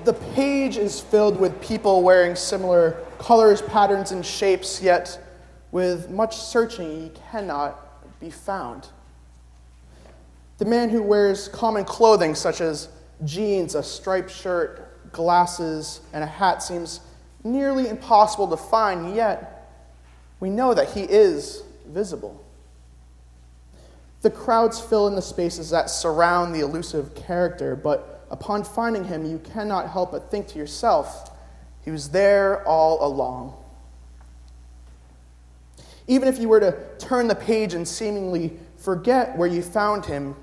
The page is filled with people wearing similar colors, patterns, and shapes, yet with much searching he cannot be found. The man who wears common clothing such as jeans, a striped shirt, glasses, and a hat seems nearly impossible to find, yet we know that he is visible. The crowds fill in the spaces that surround the elusive character, but upon finding him, you cannot help but think to yourself, he was there all along. Even if you were to turn the page and seemingly forget where you found him,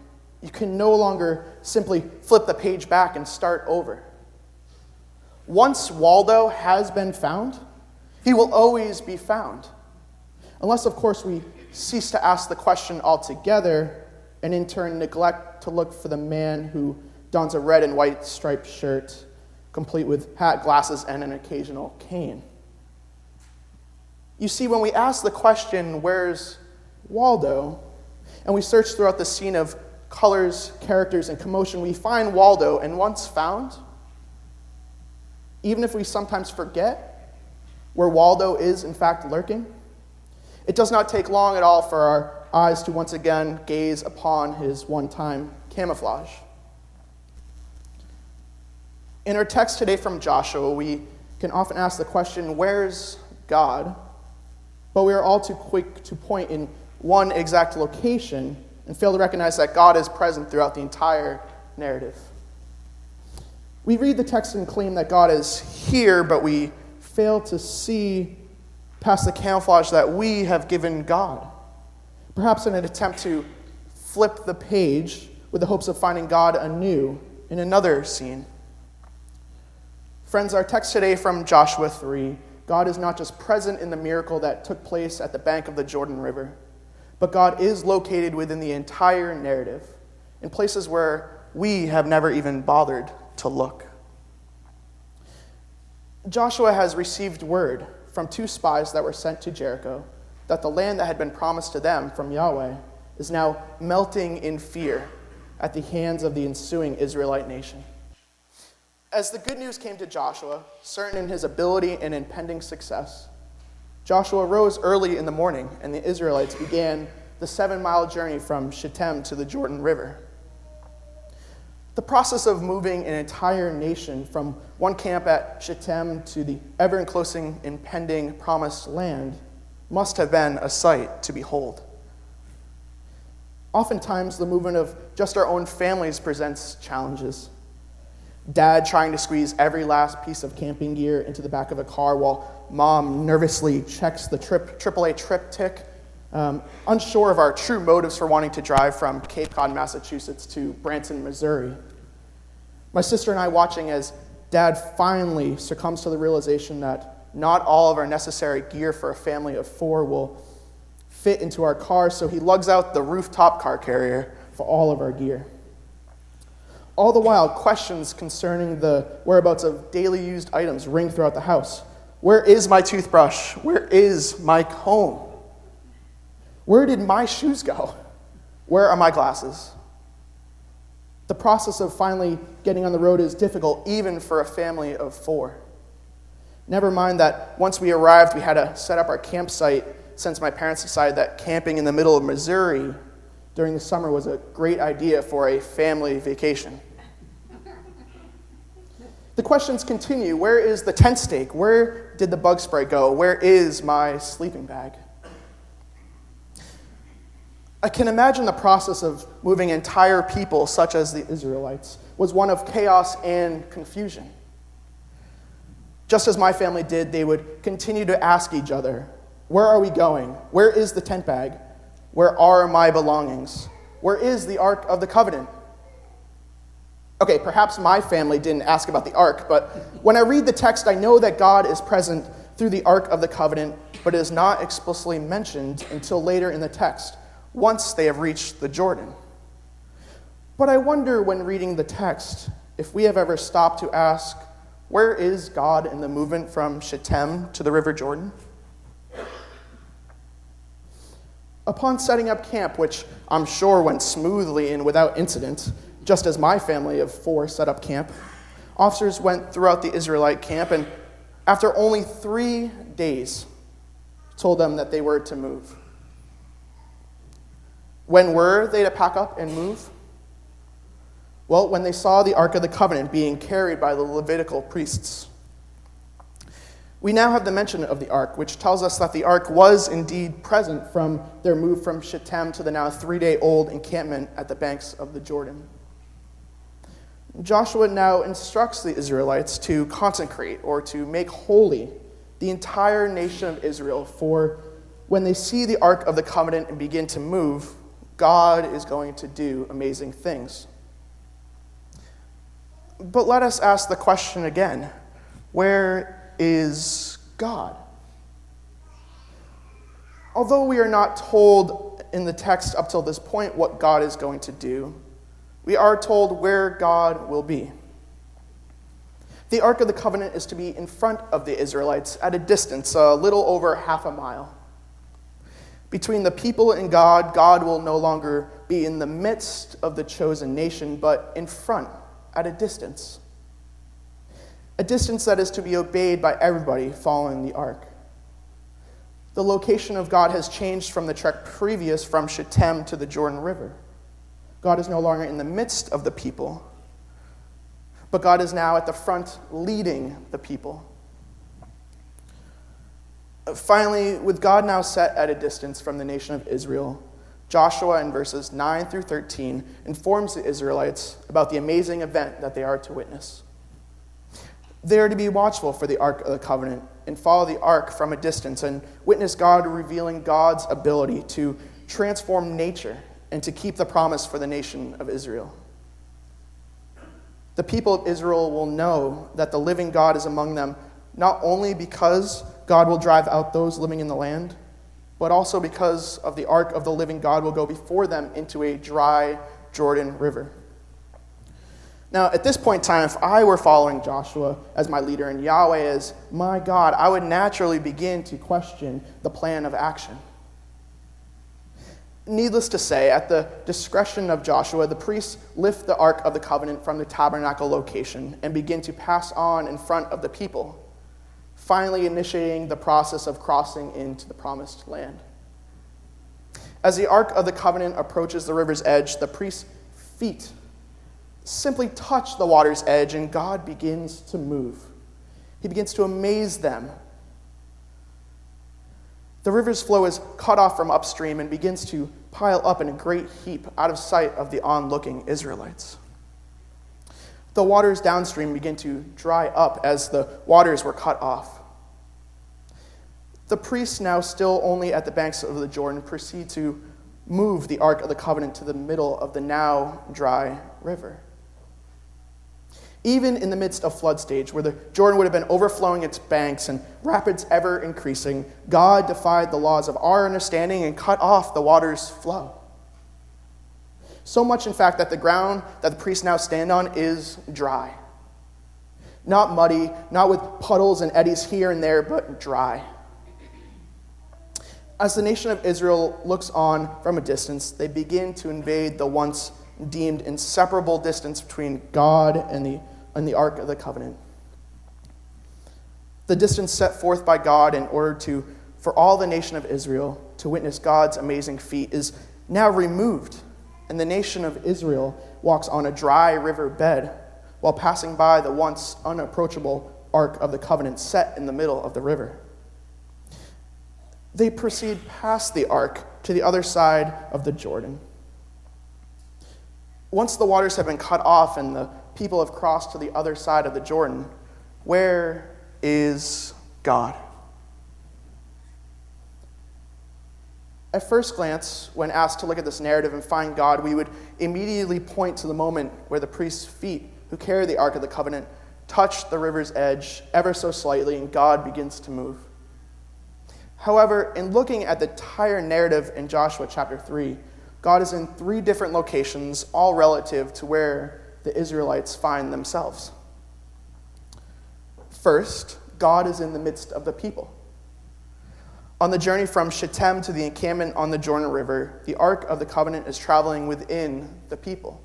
you can no longer simply flip the page back and start over. Once Waldo has been found, he will always be found. Unless, of course, we cease to ask the question altogether and in turn neglect to look for the man who dons a red and white striped shirt, complete with hat, glasses, and an occasional cane. You see, when we ask the question, where's Waldo, and we search throughout the scene of colors, characters, and commotion, we find Waldo, and once found, even if we sometimes forget where Waldo is in fact lurking, it does not take long at all for our eyes to once again gaze upon his one-time camouflage. In our text today from Joshua, we can often ask the question, where's God? But we are all too quick to point in one exact location and fail to recognize that God is present throughout the entire narrative. We read the text and claim that God is here, but we fail to see past the camouflage that we have given God. Perhaps in an attempt to flip the page with the hopes of finding God anew in another scene. Friends, our text today from Joshua 3, God is not just present in the miracle that took place at the bank of the Jordan River, but God is located within the entire narrative, in places where we have never even bothered to look. Joshua has received word from 2 spies that were sent to Jericho that the land that had been promised to them from Yahweh is now melting in fear at the hands of the ensuing Israelite nation. As the good news came to Joshua, certain in his ability and impending success, Joshua rose early in the morning, and the Israelites began the 7-mile journey from Shittim to the Jordan River. The process of moving an entire nation from one camp at Shittim to the ever-enclosing, impending promised land must have been a sight to behold. Oftentimes, the movement of just our own families presents challenges. Dad trying to squeeze every last piece of camping gear into the back of a car while mom nervously checks the AAA triptych, unsure of our true motives for wanting to drive from Cape Cod, Massachusetts to Branson, Missouri. My sister and I watching as Dad finally succumbs to the realization that not all of our necessary gear for a family of 4 will fit into our car, so he lugs out the rooftop car carrier for all of our gear. All the while, questions concerning the whereabouts of daily used items ring throughout the house. Where is my toothbrush? Where is my comb? Where did my shoes go? Where are my glasses? The process of finally getting on the road is difficult, even for a family of 4. Never mind that once we arrived, we had to set up our campsite since my parents decided that camping in the middle of Missouri during the summer was a great idea for a family vacation. The questions continue. Where is the tent stake? Where did the bug spray go? Where is my sleeping bag? I can imagine the process of moving entire people, such as the Israelites, was one of chaos and confusion. Just as my family did, they would continue to ask each other, where are we going? Where is the tent bag? Where are my belongings? Where is the Ark of the Covenant? Okay, perhaps my family didn't ask about the Ark, but when I read the text, I know that God is present through the Ark of the Covenant, but it is not explicitly mentioned until later in the text, once they have reached the Jordan. But I wonder when reading the text, if we have ever stopped to ask, where is God in the movement from Shittim to the River Jordan? Upon setting up camp, which I'm sure went smoothly and without incident, just as my family of 4 set up camp, Officers went throughout the Israelite camp, and after only 3 days, told them that they were to move. When were they to pack up and move? Well, when they saw the Ark of the Covenant being carried by the Levitical priests. We now have the mention of the Ark, which tells us that the Ark was indeed present from their move from Shittim to the now 3-day-old encampment at the banks of the Jordan. Joshua now instructs the Israelites to consecrate or to make holy the entire nation of Israel, for when they see the Ark of the Covenant and begin to move, God is going to do amazing things. But let us ask the question again, where is God? Although we are not told in the text up till this point what God is going to do, we are told where God will be. The Ark of the Covenant is to be in front of the Israelites at a distance, a little over half a mile. Between the people and God, God will no longer be in the midst of the chosen nation, but in front, at a distance. A distance that is to be obeyed by everybody following the Ark. The location of God has changed from the trek previous from Shittim to the Jordan River. God is no longer in the midst of the people, but God is now at the front leading the people. Finally, with God now set at a distance from the nation of Israel, Joshua in verses 9 through 13 informs the Israelites about the amazing event that they are to witness. They are to be watchful for the Ark of the Covenant and follow the Ark from a distance and witness God revealing God's ability to transform nature and to keep the promise for the nation of Israel. The people of Israel will know that the living God is among them, not only because God will drive out those living in the land, but also because of the Ark of the living God will go before them into a dry Jordan River. Now, at this point in time, if I were following Joshua as my leader and Yahweh as my God, I would naturally begin to question the plan of action. Needless to say, at the discretion of Joshua, the priests lift the Ark of the Covenant from the tabernacle location and begin to pass on in front of the people, finally initiating the process of crossing into the promised land. As the Ark of the Covenant approaches the river's edge, the priest's feet simply touch the water's edge, and God begins to move. He begins to amaze them. The river's flow is cut off from upstream and begins to pile up in a great heap out of sight of the onlooking Israelites. The waters downstream begin to dry up as the waters were cut off. The priests, now still only at the banks of the Jordan, proceed to move the Ark of the Covenant to the middle of the now dry river. Even in the midst of flood stage, where the Jordan would have been overflowing its banks and rapids ever increasing, God defied the laws of our understanding and cut off the water's flow. So much, in fact, that the ground that the priests now stand on is dry. Not muddy, not with puddles and eddies here and there, but dry. As the nation of Israel looks on from a distance, they begin to invade the once deemed inseparable distance between God and the Ark of the Covenant. The distance set forth by God in order for all the nation of Israel to witness God's amazing feat is now removed, and the nation of Israel walks on a dry river bed while passing by the once unapproachable Ark of the Covenant set in the middle of the river. They proceed past the Ark to the other side of the Jordan. Once the waters have been cut off and the people have crossed to the other side of the Jordan, where is God? At first glance, when asked to look at this narrative and find God, we would immediately point to the moment where the priest's feet, who carry the Ark of the Covenant, touch the river's edge ever so slightly, and God begins to move. However, in looking at the entire narrative in Joshua chapter 3, God is in 3 different locations, all relative to where the Israelites find themselves. First, God is in the midst of the people. On the journey from Shittim to the encampment on the Jordan River, the Ark of the Covenant is traveling within the people.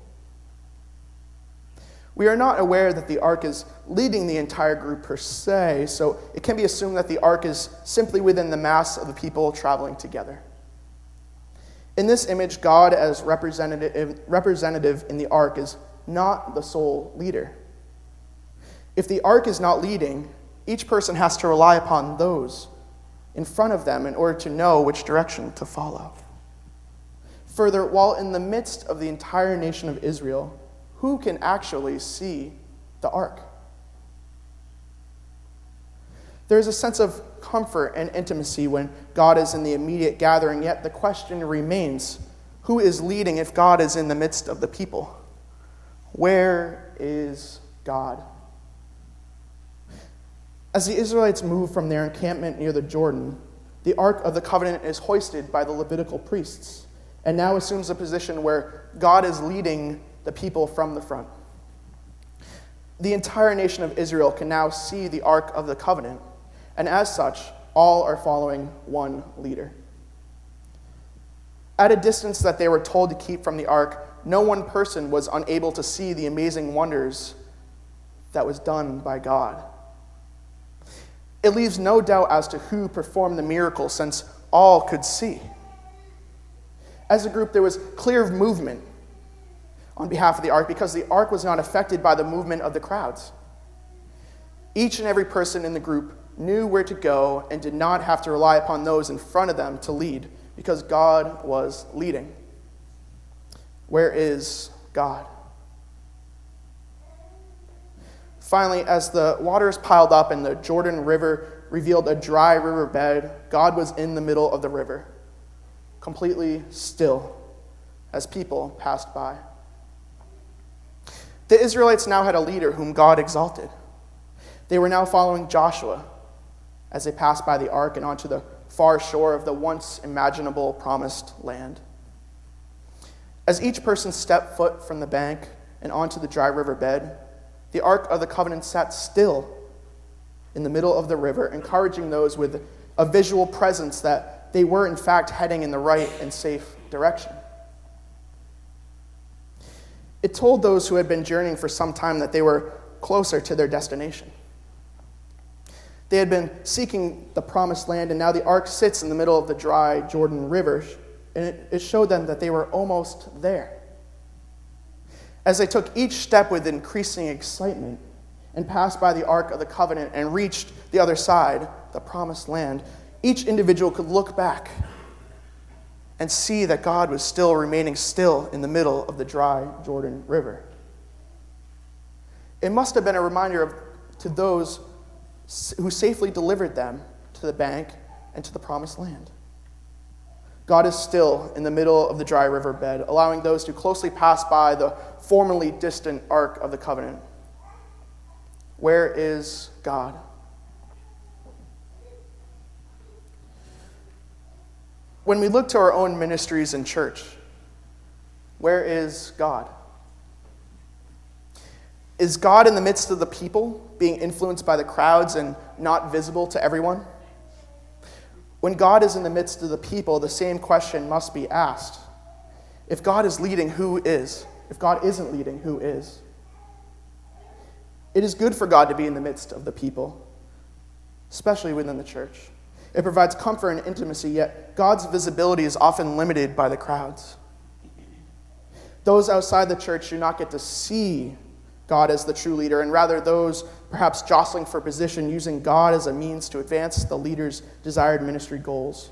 We are not aware that the ark is leading the entire group per se, so it can be assumed that the ark is simply within the mass of the people traveling together. In this image, God as representative in the ark is not the sole leader. If the ark is not leading, each person has to rely upon those in front of them in order to know which direction to follow. Further, while in the midst of the entire nation of Israel, who can actually see the ark? There is a sense of comfort and intimacy when God is in the immediate gathering, yet the question remains, who is leading if God is in the midst of the people? Where is God? As the Israelites move from their encampment near the Jordan, the Ark of the Covenant is hoisted by the Levitical priests and now assumes a position where God is leading the people from the front. The entire nation of Israel can now see the Ark of the Covenant, and as such, all are following one leader. At a distance that they were told to keep from the ark, no one person was unable to see the amazing wonders that was done by God. It leaves no doubt as to who performed the miracle, since all could see. As a group, there was clear movement on behalf of the ark because the ark was not affected by the movement of the crowds. Each and every person in the group knew where to go and did not have to rely upon those in front of them to lead because God was leading. Where is God? Finally, as the waters piled up and the Jordan River revealed a dry riverbed, God was in the middle of the river, completely still, as people passed by. The Israelites now had a leader whom God exalted. They were now following Joshua as they passed by the ark and onto the far shore of the once imaginable promised land. As each person stepped foot from the bank and onto the dry riverbed, the Ark of the Covenant sat still in the middle of the river, encouraging those with a visual presence that they were in fact heading in the right and safe direction. It told those who had been journeying for some time that they were closer to their destination. They had been seeking the promised land, and now the ark sits in the middle of the dry Jordan River, and it showed them that they were almost there. As they took each step with increasing excitement and passed by the Ark of the Covenant and reached the other side, the promised land, each individual could look back and see that God was still remaining still in the middle of the dry Jordan River. It must have been a reminder to those who safely delivered them to the bank and to the promised land. God is still in the middle of the dry riverbed, allowing those to closely pass by the formerly distant Ark of the Covenant. Where is God? When we look to our own ministries in church, where is God? Is God in the midst of the people, being influenced by the crowds and not visible to everyone? When God is in the midst of the people, the same question must be asked. If God is leading, who is? If God isn't leading, who is? It is good for God to be in the midst of the people, especially within the church. It provides comfort and intimacy, yet God's visibility is often limited by the crowds. Those outside the church do not get to see God as the true leader, and rather those perhaps jostling for position, using God as a means to advance the leader's desired ministry goals.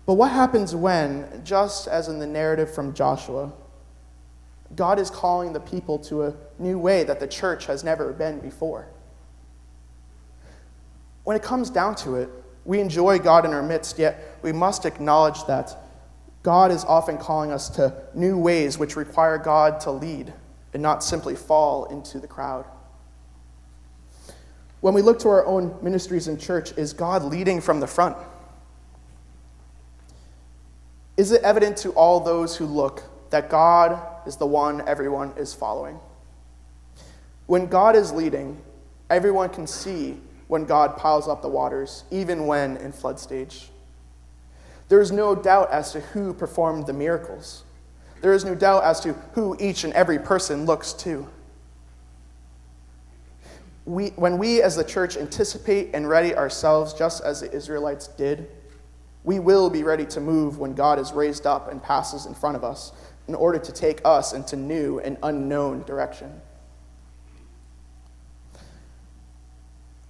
But what happens when, just as in the narrative from Joshua, God is calling the people to a new way that the church has never been before? When it comes down to it, we enjoy God in our midst, yet we must acknowledge that God is often calling us to new ways which require God to lead and not simply fall into the crowd. When we look to our own ministries in church, is God leading from the front? Is it evident to all those who look that God is the one everyone is following? When God is leading, everyone can see when God piles up the waters, even when in flood stage. There is no doubt as to who performed the miracles. There is no doubt as to who each and every person looks to. When we as the church anticipate and ready ourselves just as the Israelites did, we will be ready to move when God is raised up and passes in front of us in order to take us into new and unknown direction.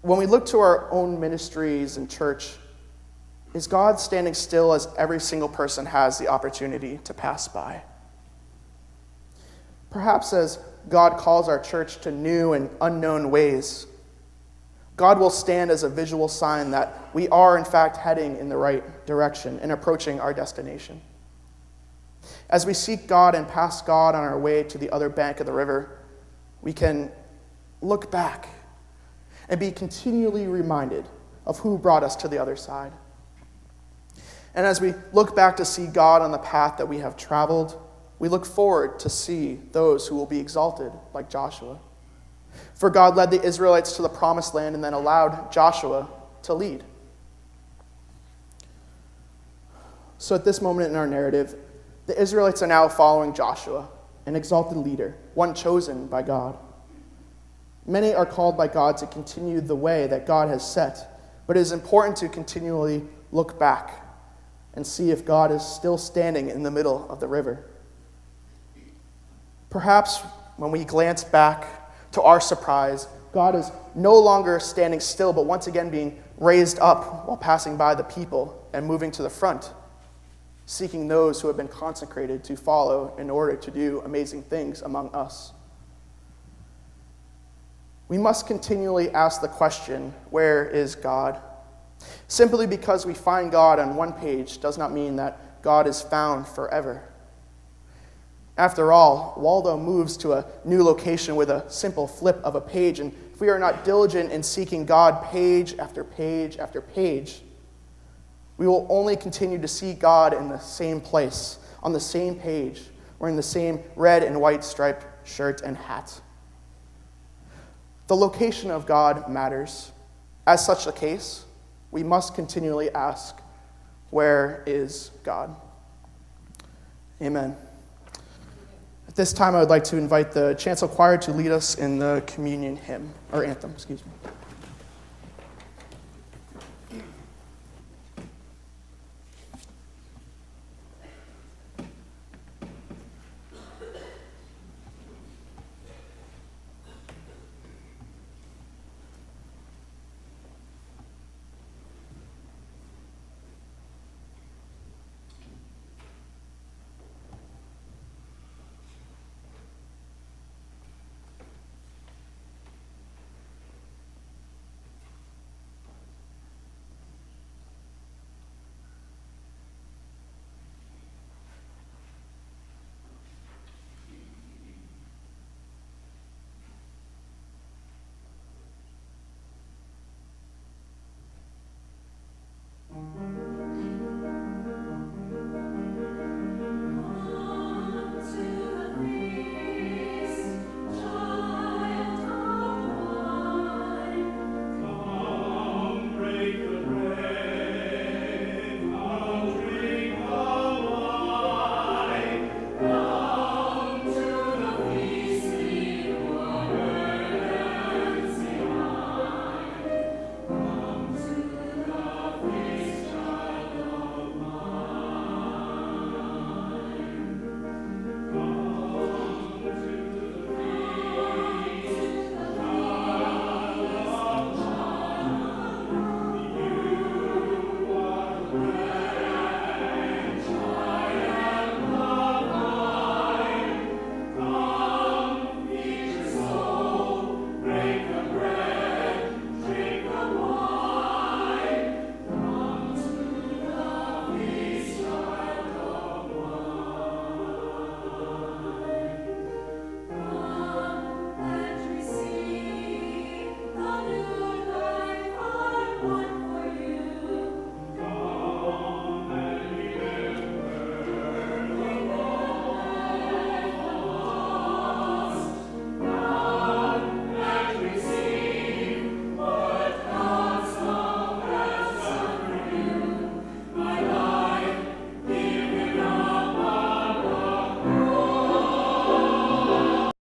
When we look to our own ministries and church, is God standing still as every single person has the opportunity to pass by? Perhaps as God calls our church to new and unknown ways, God will stand as a visual sign that we are, in fact, heading in the right direction and approaching our destination. As we seek God and pass God on our way to the other bank of the river, we can look back and be continually reminded of who brought us to the other side. And as we look back to see God on the path that we have traveled, we look forward to see those who will be exalted like Joshua. For God led the Israelites to the promised land and then allowed Joshua to lead. So at this moment in our narrative, the Israelites are now following Joshua, an exalted leader, one chosen by God. Many are called by God to continue the way that God has set, but it is important to continually look back and see if God is still standing in the middle of the river. Perhaps when we glance back, to our surprise, God is no longer standing still, but once again being raised up while passing by the people and moving to the front, seeking those who have been consecrated to follow in order to do amazing things among us. We must continually ask the question, where is God? Simply because we find God on one page does not mean that God is found forever. After all, Waldo moves to a new location with a simple flip of a page, and if we are not diligent in seeking God page after page after page, we will only continue to see God in the same place, on the same page, wearing the same red and white striped shirt and hat. The location of God matters. As such a case, we must continually ask, where is God? Amen. At this time, I would like to invite the chancel choir to lead us in the communion hymn, or anthem, excuse me.